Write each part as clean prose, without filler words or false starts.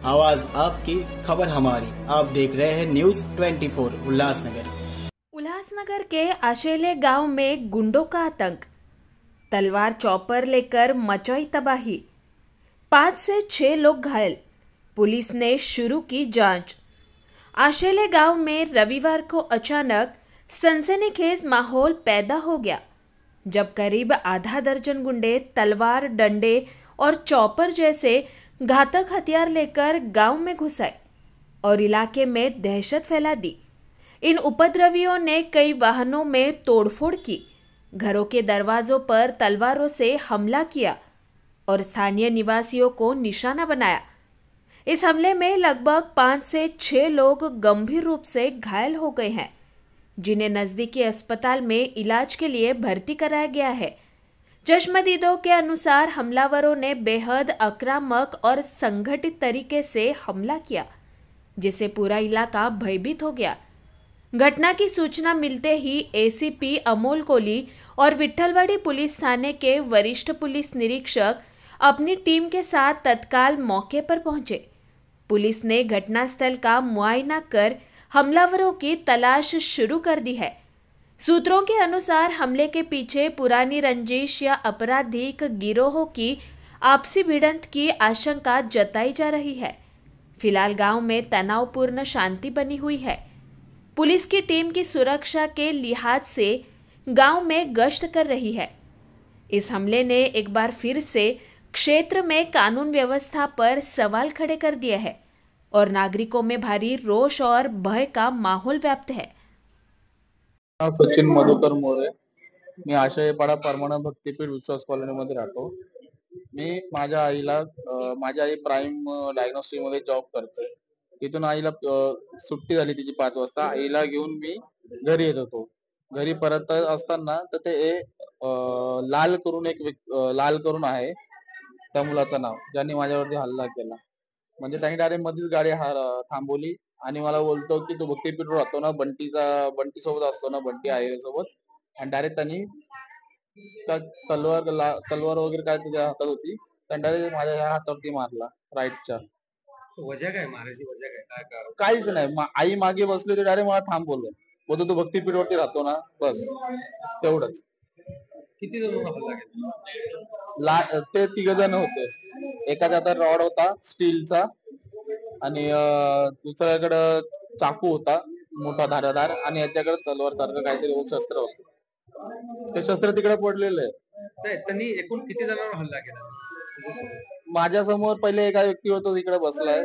आवाज आपकी, खबर हमारी। आप देख रहे हैं न्यूज 24 उल्लासनगर। उल्लासनगर के आशेले गांव में गुंडों का आतंक। तलवार चॉपर लेकर मचाई तबाही। 5 से 6 लोग घायल। पुलिस ने शुरू की जांच। आशेले गांव में रविवार को अचानक सनसनीखेज माहौल पैदा हो गया, जब करीब आधा दर्जन गुंडे तलवार, डंडे और चॉपर जैसे घातक हथियार लेकर गांव में घुस आए और इलाके में दहशत फैला दी। इन उपद्रवियों ने कई वाहनों में तोड़फोड़ की, घरों के दरवाजों पर तलवारों से हमला किया और स्थानीय निवासियों को निशाना बनाया। इस हमले में लगभग 5 से 6 लोग गंभीर रूप से घायल हो गए हैं, जिन्हें नजदीकी अस्पताल में इलाज के लिए भर्ती कराया गया है। चश्मदीदों के अनुसार हमलावरों ने बेहद आक्रामक और संगठित तरीके से हमला किया, जिससे पूरा इलाका भयभीत हो गया। घटना की सूचना मिलते ही एसीपी अमोल कोली और विट्ठलवाड़ी पुलिस थाने के वरिष्ठ पुलिस निरीक्षक अपनी टीम के साथ तत्काल मौके पर पहुंचे। पुलिस ने घटनास्थल का मुआयना कर हमलावरों की तलाश शुरू कर दी है। सूत्रों के अनुसार हमले के पीछे पुरानी रंजिश या आपराधिक गिरोहों की आपसी भिड़ंत की आशंका जताई जा रही है। फिलहाल गांव में तनावपूर्ण शांति बनी हुई है। पुलिस की टीम की सुरक्षा के लिहाज से गांव में गश्त कर रही है। इस हमले ने एक बार फिर से क्षेत्र में कानून व्यवस्था पर सवाल खड़े कर दिए हैं और नागरिकों में भारी रोष और भय का माहौल व्याप्त है। सचिन मधुकर मोरे, मी आशयपाडा परमानंद भक्तीपीठ विश्वास कॉलनीमध्ये राहतो। मी माझ्या आईला माझी आई प्राईम डायग्नोस्टिक मध्ये जॉब करते। तिथून आईला सुट्टी झाली तिची 5 वाजता। आईला घेऊन मी घरी येत होतो। घरी परत असताना तर ते लाल करून आहे त्या मुलाचं नाव, ज्यांनी माझ्यावरती हल्ला केला। म्हणजे त्यांनी डायरेक्ट मध्येच गाडी थांबवली आणि मला बोलतो की तू भक्तीपीठवर राहतो ना, बंटी सोबत असतो ना, बंटी आहे सोबत, आणि डायरेक्ट त्यांनी तलवार वगैरे काय तुझ्या हातात होती, त्यांनी डायरेक्ट माझ्या ह्या हातावरती मारला, राईटच्या। वजह काय मारायची वजह काय काय काहीच नाही, आई मागे बसली होती, डायरेक्ट मला थांबवलं, बोलतो तू भक्तीपीठवरती राहतो ना, बस तेवढंच। किती जण हल्ला केला? ते 3 जण होते। एकाच्या हातात रॉड होता स्टीलचा आणि दुसऱ्याकडं चाकू होता मोठा धारदार, आणि याच्याकडे तलवार सारखं काहीतरी शस्त्र होतं। ते शस्त्र तिकडे पडलेलं आहे। त्यांनी एकूण किती जणांवर हल्ला केला? माझ्या समोर पहिले एका व्यक्ती होतो तिकडे बसलाय,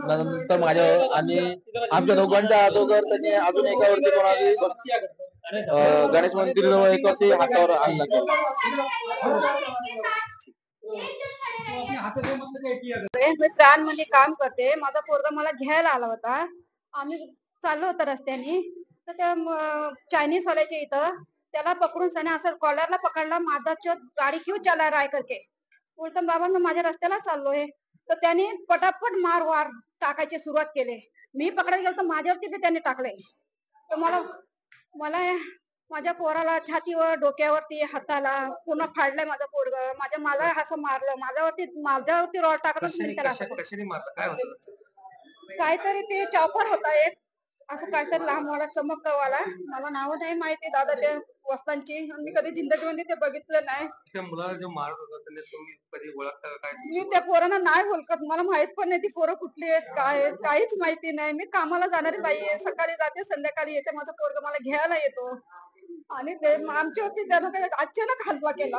नंतर माझ्या आणि आमच्या दोघांच्या अगोदर त्यांनी अजून एकावरती गणेश मंदिर जवळ एकावरती हातावर हल्ला केला। मी प्राण मध्ये काम करते। माझा पोरगा मला घ्यायला आला होता। आम्ही चाललो होतो रस्त्याने, तर त्या चायनीज वाल्याच्या इथं त्याला पकडून त्याने असं कॉलरला पकडला, माझा गाडी क्यों चला रहा है करके। बोलतो बाबा मी माझ्या रस्त्याला चाललोय, तर त्याने पटापट मारवार टाकायची सुरुवात केली। मी पकडायला गेलो तर माझ्यावरती बी त्याने टाकले। तर मला माझ्या पोराला छातीवर, डोक्यावरती, हाताला पूर्ण फाडलंय माझं पोरग। मला असं मारलं, माझ्यावरती रॉड टाकत कशाने मारलं? काय होतं? काहीतरी ते चॉपर होता एक, असं काहीतरी लांबवाला चमकवाला, मला नाव नाही माहिती दादा त्या वस्तांची, मी कधी जिंदगीमध्ये ते बघितलं नाही। त्या मुलाला जो मारत होता त्याने तुम्ही कधी ओळखता काय? मी त्या पोरांना नाही ओळखत, मला माहित पण नाही ती पोरं कुठली आहेत, काय आहेत, काहीच माहिती नाही। मी कामाला जाणारी बाई आहे, सकाळी जाते संध्याकाळी येते। माझा पोरगा मला घ्यायला येतो आणि ते आमच्यावरती त्यानं अचानक हल्ला केला।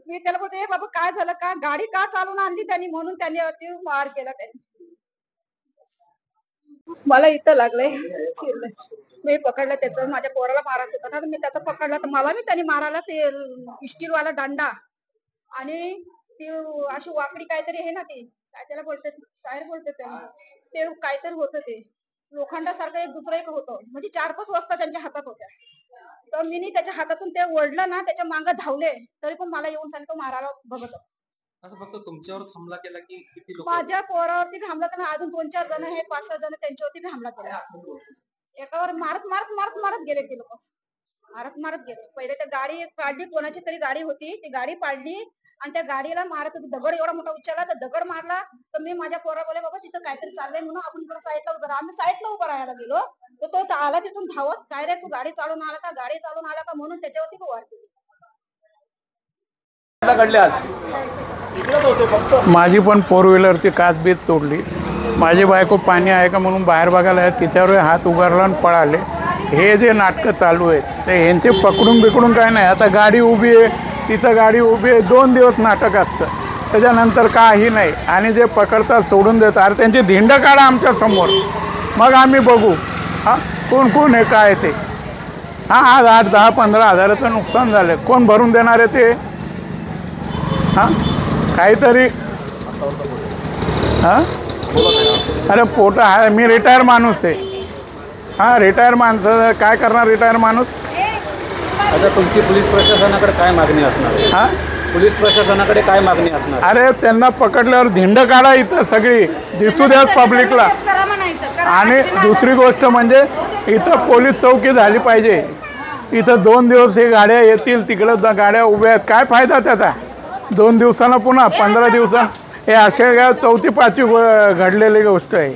मी त्याला बोलते बाबा काय झालं, का गाडी का चालवून आणली त्यांनी, म्हणून त्यांनी वार केला। त्यांनी मला इथं लागलंय, मी पकडलं त्याचं, माझ्या पोराला मारत होता ना, मी त्याचा पकडला तर मला मी त्यांनी मारायला ते स्टीलवाला दांडा आणि ती अशी वाकडी काहीतरी आहे ना, ती काय त्याला बोलते, काय बोलते त्याला, ते काहीतरी होतं, ते लोखंडासारखं एक दुसरं एक होतं, म्हणजे 4-5 वस्ता त्यांच्या हातात होत्या। तर मी त्याच्या हातातून ते ओढलं ना, त्याच्या मागं धावले, तरी पण मला येऊन सांगितलं मारायला बघत। असं फक्त तुमच्यावरच हमला केला की किती लोक? माझ्या पोरावरती भी हमला केला, अजून 2-4 जण हे 5-6 जण त्यांच्यावरती भी हमला केला। एकावर मारत मारत मारत मारत गेले ते लोक, मारत मारत गेले। पहिले तर गाडी काढली, कोणाची तरी गाडी होती, ती गाडी पाडली आणि त्या गाडीला मारत होती. दगड एवढा मोठा उचलला तर दगड मारला. तर मी माझ्या पोरा बोले बाबा तिथं काहीतरी चाललंय म्हणून आपण इकडे साईडला उभं राहा. आम्ही साईडला उभं राहायला गेलो तर तो आला तिथून धावत, काय रे तू गाडी चालून आला का, गाडी चालून आला का म्हणून त्याच्यावरती वार केली. माझी पण 4 व्हीलरची काच बीत तोडली. माझी बायको पाणी आहे का म्हणून बाहेर बघायला आहे, तिच्यावर हात उगारला आणि पळाले. हे जे नाटकं चालू आहेत ते ह्यांचे पकडून बिकडून काय नाही. आता गाडी उभी आहे, तिथं गाडी उभी आहे, 2 दिवस नाटक असतं, त्याच्यानंतर काही नाही. आणि जे पकडतात सोडून देतात. अरे त्यांची धिंड काढा आमच्या समोर, मग आम्ही बघू हां कोण कोण आहे काय ते. हां आज 8-10-15 हजाराचं नुकसान झालं, कोण भरून देणार आहे ते? हां काहीतरी हां अरे पोट आहे. मी रिटायर माणूस आहे. हां रिटायर माणसं काय करणार, रिटायर माणूस. आता तुमची पोलीस प्रशासनाकडे काय मागणी असणार आहे? हां पोलीस प्रशासनाकडे काय मागणी असणार? अरे त्यांना पकडल्यावर धिंड काढा, इथं सगळी दिसू द्यात पब्लिकला. आणि दुसरी गोष्ट म्हणजे इथं पोलीस चौकी झाली पाहिजे. इथं 2 दिवस हे गाड्या येतील, तिकडं गाड्या उभ्या आहेत, काय फायदा त्याचा? 2 दिवसांना पुन्हा 15 दिवसांना हे असे काय 4थी-5वी घडलेली गोष्ट आहे.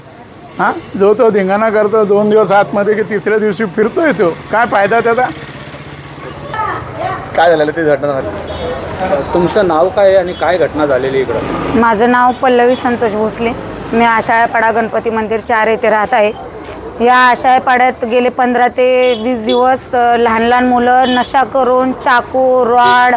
हां जो तो धिंगाणा करतो 2 दिवस आतमध्ये की 3ऱ्या दिवशी फिरतोय तो, काय फायदा त्याचा? काय झालेलं ते घटना? तुमचं नाव काय आहे आणि काय घटना झालेली इकडं? माझं नाव पल्लवी संतोष भोसले. मी आशाळपाडा गणपती मंदिर 4 येथे राहत आहे. या आशाळपाड्यात गेले 15 ते 20 दिवस लहान लहान मुलं नशा करून चाकू, रॉड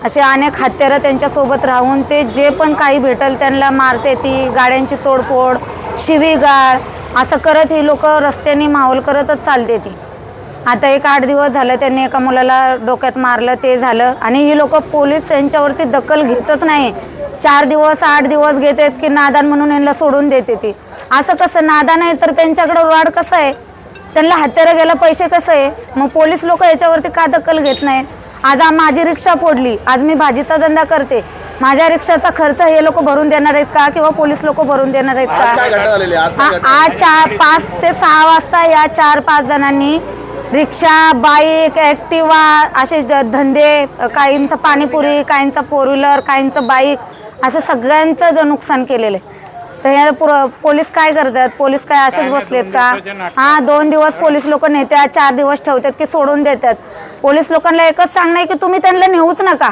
असे अनेक हत्यारं त्यांच्यासोबत राहून ते जे पण काही भेटेल त्यांना मारते. ती गाड्यांची तोडफोड, शिवीगाळ असं करत ही लोक रस्त्याने माहोल करतच चालते ती. आता एक 8 दिवस झालं त्यांनी एका मुलाला डोक्यात मारलं, ते झालं. आणि ही लोक पोलीस यांच्यावरती दखल घेतच नाही. 4 दिवस 8 दिवस घेतात की नादान म्हणून यांना सोडून देते ती. असं कसं नादान आहे तर त्यांच्याकडं रॉड कसं आहे, त्यांना हत्यारं घ्यायला पैसे कसं आहे, मग पोलीस लोक याच्यावरती का दखल घेत नाहीत? आज माझी रिक्षा फोडली, आज मी भाजीचा धंदा करते, माझ्या रिक्षाचा खर्च हे लोक भरून देणार आहेत का किंवा पोलीस लोक भरून देणार आहेत का? आज 5 ते 6 वाजता या 4-5 जणांनी रिक्षा, बाईक, ॲक्टिवा असे धंदे, काहींचं पाणीपुरी, काहींचं 4 व्हीलर, काहींचं बाईक, असं सगळ्यांचं नुकसान केलेलं आहे. तर ह्या पोलीस काय करतात? पोलीस काय असेच बसलेत का? हां 2 दिवस पोलीस लोक नेतात, 4 दिवस ठेवतात की सोडून देतात. पोलीस लोकांना एकच सांगणं आहे की तुम्ही त्यांना नेऊच नका.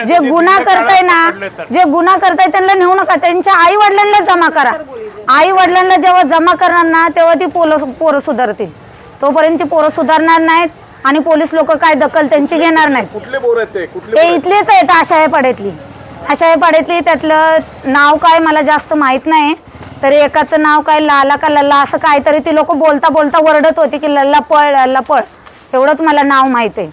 जे गुन्हा करताय ना, जे गुन्हा करताय त्यांना नेऊ नका, त्यांच्या आई वडिलांना जमा करा. आई वडिलांना जेव्हा जमा करणार ना तेव्हा ती पोरं सुधारतील. तोपर्यंत ती पोरं सुधारणार नाहीत आणि पोलीस लोक काय दखल त्यांची घेणार नाहीत. कुठले पोरं आहेत ते? ते इथलेच आहेत, आशाळपाड्यातली. आशाळपाड्यातली त्यातलं नाव काय मला जास्त माहीत नाही. तरी एकाचं नाव काय लाला का लल्ला असं काहीतरी ती लोक बोलता बोलता वरडत होती की लल्ला पळ, लल्ला पळ, एवढंच मला नाव माहीत आहे.